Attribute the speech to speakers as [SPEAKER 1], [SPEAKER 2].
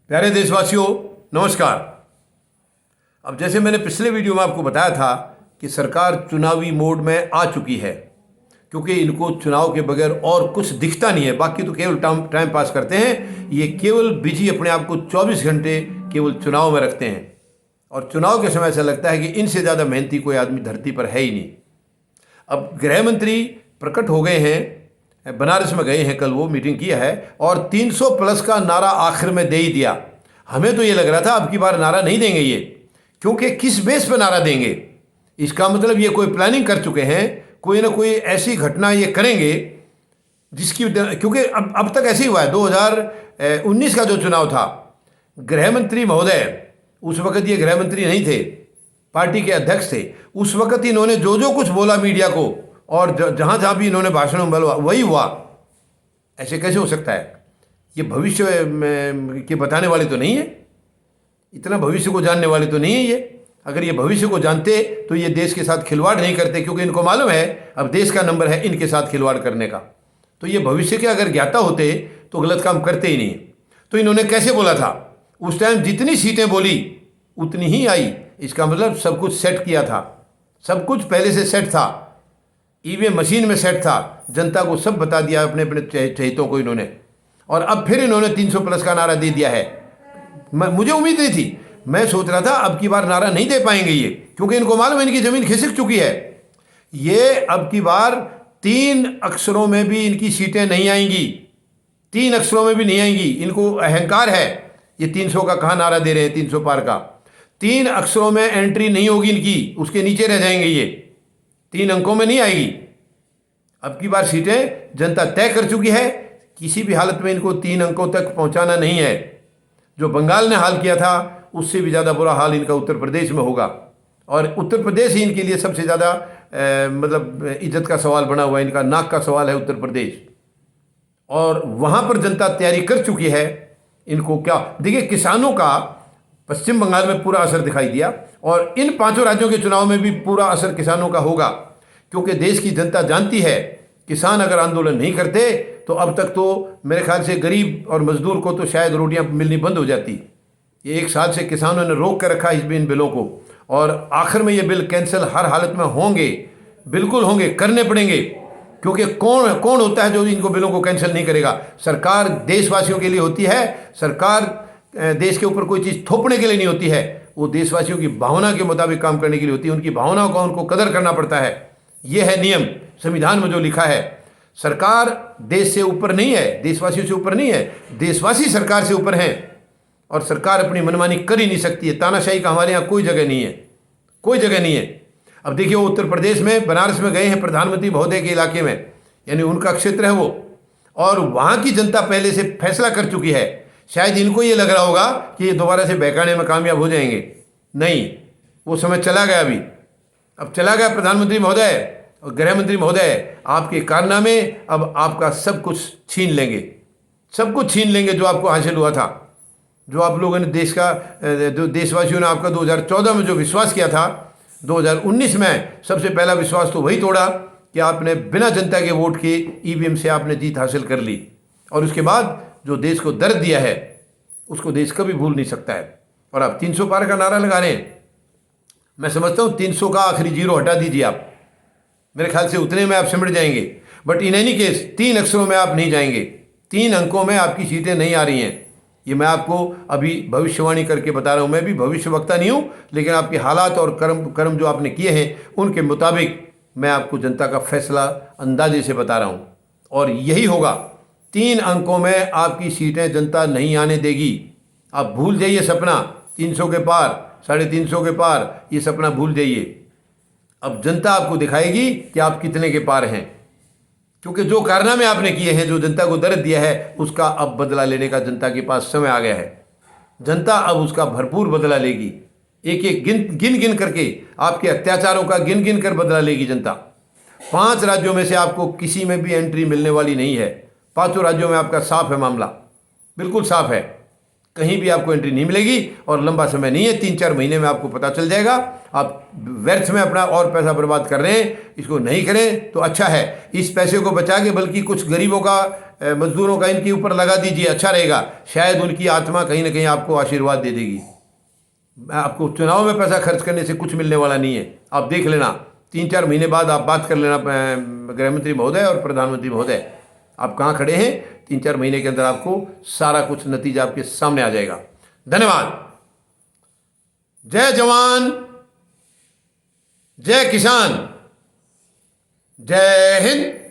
[SPEAKER 1] प्यारे देशवासियों, नमस्कार। अब जैसे मैंने पिछले वीडियो में आपको बताया था कि सरकार चुनावी मोड में आ चुकी है, क्योंकि इनको चुनाव के बगैर और कुछ दिखता नहीं है। बाकी तो केवल टाइम पास करते हैं। ये केवल बिजी अपने आप को 24 घंटे केवल चुनाव में रखते हैं, और चुनाव के समय ऐसा लगता है कि इनसे ज़्यादा मेहनती कोई आदमी धरती पर है ही नहीं। अब गृह मंत्री प्रकट हो गए हैं, बनारस में गए हैं, कल वो मीटिंग किया है और 300 प्लस का नारा आखिर में दे ही दिया। हमें तो ये लग रहा था अब की बार नारा नहीं देंगे ये, क्योंकि किस बेस पर नारा देंगे? इसका मतलब ये कोई प्लानिंग कर चुके हैं, कोई ना कोई ऐसी घटना ये करेंगे जिसकी, क्योंकि अब तक ऐसे ही हुआ है। 2019 का जो चुनाव था, गृह मंत्री महोदय, उस वक्त ये गृह मंत्री नहीं थे, पार्टी के अध्यक्ष थे। उस वक्त इन्होंने जो कुछ बोला मीडिया को, और जहाँ जहाँ भी इन्होंने भाषण में बोला वही हुआ। ऐसे कैसे हो सकता है? ये भविष्य के बताने वाले तो नहीं है, इतना भविष्य को जानने वाले तो नहीं है ये। अगर ये भविष्य को जानते तो ये देश के साथ खिलवाड़ नहीं करते, क्योंकि इनको मालूम है अब देश का नंबर है इनके साथ खिलवाड़ करने का। तो ये भविष्य के अगर ज्ञाता होते तो गलत काम करते ही नहीं। तो इन्होंने कैसे बोला था? उस टाइम जितनी सीटें बोली उतनी ही आई। इसका मतलब सब कुछ सेट किया था, सब कुछ पहले से सेट था, ईवीएम मशीन में सेट था। जनता को सब बता दिया अपने अपने चहेतों को इन्होंने, और अब फिर इन्होंने 300 प्लस का नारा दे दिया है। मुझे उम्मीद नहीं थी, मैं सोच रहा था अब की बार नारा नहीं दे पाएंगे ये, क्योंकि इनको मालूम है इनकी ज़मीन खिसक चुकी है। ये अब की बार 3 अक्षरों में भी इनकी सीटें नहीं आएंगी, 3 अक्षरों में भी नहीं आएंगी। इनको अहंकार है, ये 300 का कहाँ नारा दे रहे हैं, 300 पार का। 3 अक्षरों में एंट्री नहीं होगी इनकी, उसके नीचे रह जाएंगे ये, 3 अंकों में नहीं आएगी। अब की बार सीटें जनता तय कर चुकी है, किसी भी हालत में इनको 3 अंकों तक पहुंचाना नहीं है। जो बंगाल ने हाल किया था उससे भी ज़्यादा बुरा हाल इनका उत्तर प्रदेश में होगा, और उत्तर प्रदेश ही इनके लिए सबसे ज़्यादा मतलब इज्जत का सवाल बना हुआ है। इनका नाक का सवाल है उत्तर प्रदेश, और वहाँ पर जनता तैयारी कर चुकी है। इनको क्या देखिए, किसानों का पश्चिम बंगाल में पूरा असर दिखाई दिया, और इन 5 राज्यों के चुनाव में भी पूरा असर किसानों का होगा, क्योंकि देश की जनता जानती है किसान अगर आंदोलन नहीं करते तो अब तक तो मेरे ख्याल से गरीब और मजदूर को तो शायद रोटियां मिलनी बंद हो जाती। ये 1 साल से किसानों ने रोक कर रखा इन बिलों को, और आखिर में ये बिल कैंसिल हर हालत में होंगे, बिल्कुल होंगे, करने पड़ेंगे। क्योंकि कौन होता है जो इनको बिलों को कैंसिल नहीं करेगा? सरकार देशवासियों के लिए होती है। सरकार देश के ऊपर कोई चीज़ थोपने के लिए नहीं होती है, वो देशवासियों की भावना के मुताबिक काम करने के लिए होती है। उनकी भावनाओं का उनको कदर करना पड़ता है। ये है नियम, संविधान में जो लिखा है। सरकार देश से ऊपर नहीं है, देशवासियों से ऊपर नहीं है, देशवासी सरकार से ऊपर हैं, और सरकार अपनी मनमानी कर ही नहीं सकती है। तानाशाही का हमारे यहाँ कोई जगह नहीं है, कोई जगह नहीं है। अब देखिए, वो उत्तर प्रदेश में बनारस में गए हैं प्रधानमंत्री महोदय के इलाके में, यानी उनका क्षेत्र है वो, और वहाँ की जनता पहले से फैसला कर चुकी है। शायद इनको ये लग रहा होगा कि ये दोबारा से बहकाने में कामयाब हो जाएंगे। नहीं, वो समय चला गया अभी, अब चला गया। प्रधानमंत्री महोदय और गृह मंत्री महोदय, आपके कारनामे अब आपका सब कुछ छीन लेंगे, सब कुछ छीन लेंगे जो आपको हासिल हुआ था, जो आप लोगों ने देश का, जो देशवासियों ने आपका 2014 में जो विश्वास किया था, 2019 में सबसे पहला विश्वास तो वही तोड़ा कि आपने बिना जनता के वोट के ईवीएम से आपने जीत हासिल कर ली, और उसके बाद जो देश को दर्द दिया है उसको देश कभी भूल नहीं सकता है। और आप 300 पार का नारा लगा रहे हैं। मैं समझता हूँ 300 का आखिरी जीरो हटा दीजिए आप, मेरे ख्याल से उतने में आप सिमट जाएंगे। बट इन एनी केस 3 अक्षरों में आप नहीं जाएंगे, 3 अंकों में आपकी सीटें नहीं आ रही हैं। ये मैं आपको अभी भविष्यवाणी करके बता रहा हूँ। मैं भी भविष्यवक्ता नहीं हूँ, लेकिन आपके हालात और कर्म जो आपने किए हैं उनके मुताबिक मैं आपको जनता का फैसला अंदाजे से बता रहा हूँ, और यही होगा। 3 अंकों में आपकी सीटें जनता नहीं आने देगी। आप भूल जाइए सपना 300 के पार, 350 के पार, ये सपना भूल जाइए। अब जनता आपको दिखाएगी कि आप कितने के पार हैं, क्योंकि जो कारनामे आपने किए हैं, जो जनता को दर्द दिया है, उसका अब बदला लेने का जनता के पास समय आ गया है। जनता अब उसका भरपूर बदला लेगी, एक एक गिन गिन करके आपके अत्याचारों का गिन गिन कर बदला लेगी जनता। 5 राज्यों में से आपको किसी में भी एंट्री मिलने वाली नहीं है। 5 राज्यों में आपका साफ है मामला, बिल्कुल साफ है। कहीं भी आपको एंट्री नहीं मिलेगी और लंबा समय नहीं है, 3-4 महीने में आपको पता चल जाएगा। आप व्यर्थ में अपना और पैसा बर्बाद कर रहे हैं, इसको नहीं करें तो अच्छा है। इस पैसे को बचा के बल्कि कुछ गरीबों का, मजदूरों का इनके ऊपर लगा दीजिए, अच्छा रहेगा। शायद उनकी आत्मा कहीं ना कहीं आपको आशीर्वाद दे देगी। आपको चुनाव में पैसा खर्च करने से कुछ मिलने वाला नहीं है, आप देख लेना। 3-4 महीने बाद आप बात कर लेना गृह मंत्री महोदय और प्रधानमंत्री महोदय, आप कहाँ खड़े हैं। 3-4 महीने के अंदर आपको सारा कुछ नतीजा आपके सामने आ जाएगा। धन्यवाद। जय जवान, जय किसान, जय हिंद।